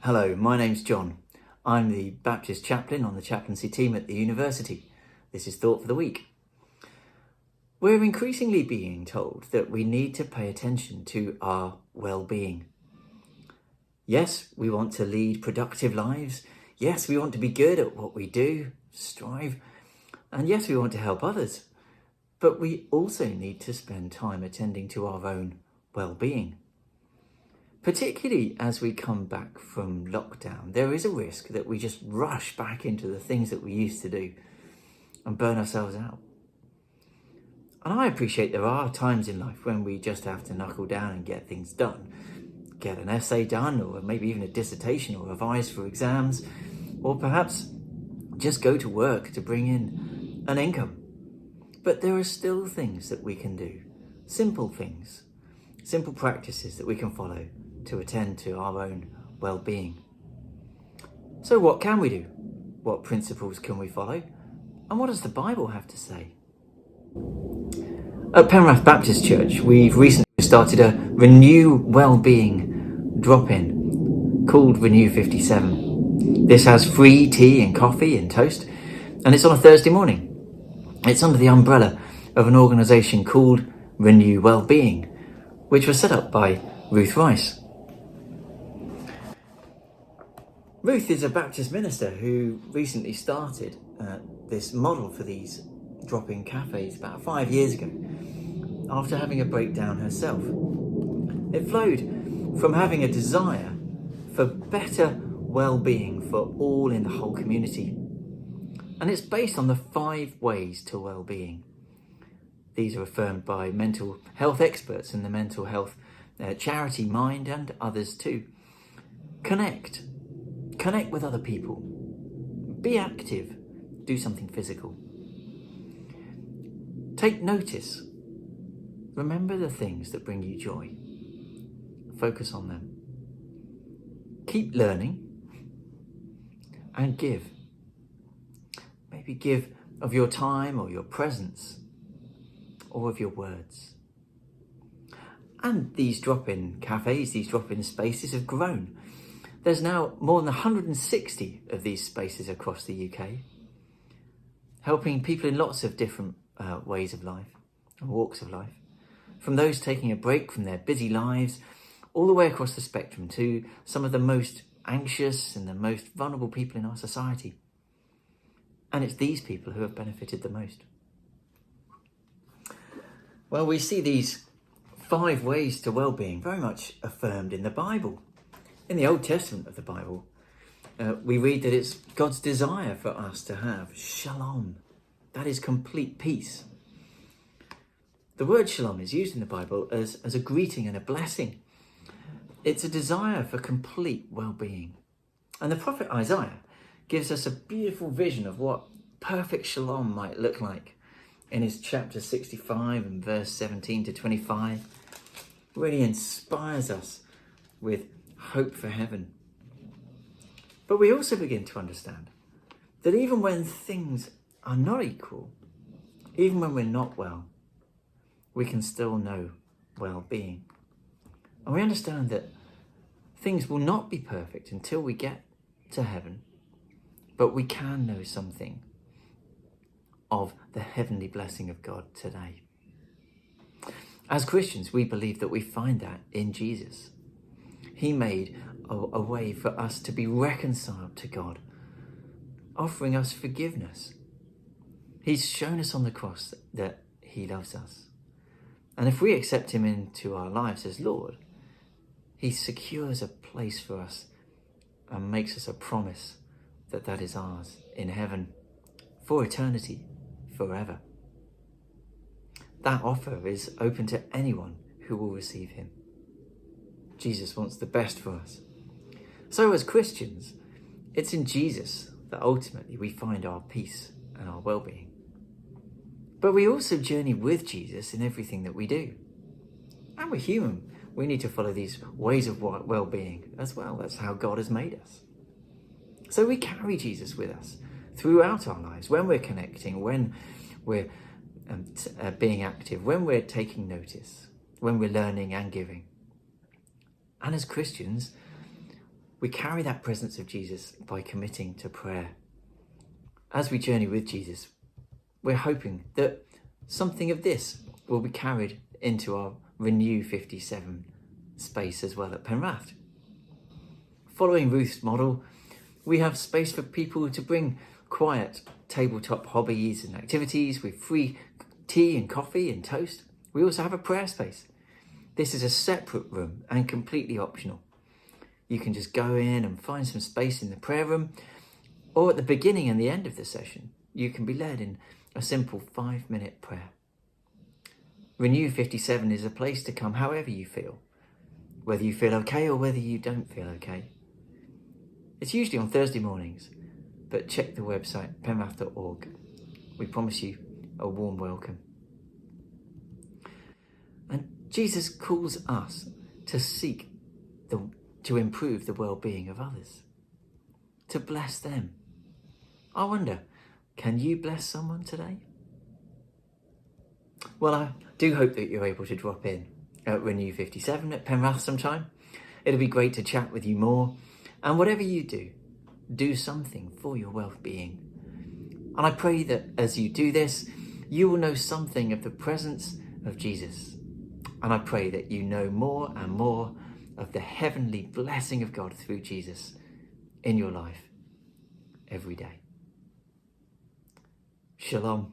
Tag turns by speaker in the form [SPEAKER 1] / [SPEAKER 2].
[SPEAKER 1] Hello, my name's John. I'm the Baptist chaplain on the chaplaincy team at the university. This is Thought for the Week. We're increasingly being told that we need to pay attention to our well-being. Yes, we want to lead productive lives. Yes, we want to be good at what we do, strive. And yes, we want to help others. But we also need to spend time attending to our own well-being. Particularly as we come back from lockdown, there is a risk that we just rush back into the things that we used to do and burn ourselves out. And I appreciate there are times in life when we just have to knuckle down and get things done. Get an essay done, or maybe even a dissertation, or revise for exams, or perhaps just go to work to bring in an income. But there are still things that we can do, simple things, simple practices that we can follow to attend to our own well-being. So what can we do? What principles can we follow? And what does the Bible have to say? At Penrith Baptist Church, we've recently started a Renew Wellbeing drop-in called Renew 57. This has free tea and coffee and toast, and it's on a Thursday morning. It's under the umbrella of an organisation called Renew Wellbeing, which was set up by Ruth Rice. Ruth is a Baptist minister who recently started this model for these drop-in cafes about 5 years ago, after having a breakdown herself. It flowed from having a desire for better well-being for all in the whole community. And it's based on the 5 ways to well-being. These are affirmed by mental health experts in the mental health charity Mind and others too. Connect with other people. Be active. Do something physical. Take notice. Remember the things that bring you joy. Focus on them. Keep learning. And give. Maybe give of your time or your presence or of your words. And these drop-in cafes, these drop-in spaces have grown. There's now more than 160 of these spaces across the UK, helping people in lots of different ways of life and walks of life, from those taking a break from their busy lives all the way across the spectrum to some of the most anxious and the most vulnerable people in our society. And it's these people who have benefited the most. Well, we see these 5 ways to well-being very much affirmed in the Bible. In the Old Testament of the Bible, we read that it's God's desire for us to have shalom. That is complete peace. The word shalom is used in the Bible as a greeting and a blessing. It's a desire for complete well-being. And the prophet Isaiah gives us a beautiful vision of what perfect shalom might look like in his chapter 65 and verse 17 to 25. Really inspires us with hope for heaven. But we also begin to understand that even when things are not equal, even when we're not well, we can still know well-being. And we understand that things will not be perfect until we get to heaven, but we can know something of the heavenly blessing of God today. As Christians, we believe that we find that in Jesus. He made a way for us to be reconciled to God, offering us forgiveness. He's shown us on the cross that he loves us. And if we accept him into our lives as Lord, he secures a place for us and makes us a promise that that is ours in heaven for eternity, forever. That offer is open to anyone who will receive him. Jesus wants the best for us. So as Christians, it's in Jesus that ultimately we find our peace and our well-being. But we also journey with Jesus in everything that we do. And we're human. We need to follow these ways of well-being as well. That's how God has made us. So we carry Jesus with us throughout our lives, when we're connecting, when we're being active, when we're taking notice, when we're learning and giving. And as Christians, We carry that presence of Jesus by committing to prayer. As we journey with Jesus, we're hoping that something of this will be carried into our Renew 57 space as well at Penrath. Following Ruth's model, we have space for people to bring quiet tabletop hobbies and activities with free tea and coffee and toast. We also have a prayer space. This is a separate room and completely optional. You can just go in and find some space in the prayer room, or at the beginning and the end of the session, you can be led in a simple 5-minute prayer. Renew 57 is a place to come however you feel, whether you feel okay or whether you don't feel okay. It's usually on Thursday mornings, but check the website penrath.org. We promise you a warm welcome. And Jesus calls us to seek to improve the well-being of others, to bless them. I wonder, can you bless someone today? Well, I do hope that you're able to drop in at Renew 57 at Penrath sometime. It'll be great to chat with you more. And whatever you do something for your well-being. And I pray that as you do this, you will know something of the presence of Jesus. And I pray that you know more and more of the heavenly blessing of God through Jesus in your life every day. Shalom.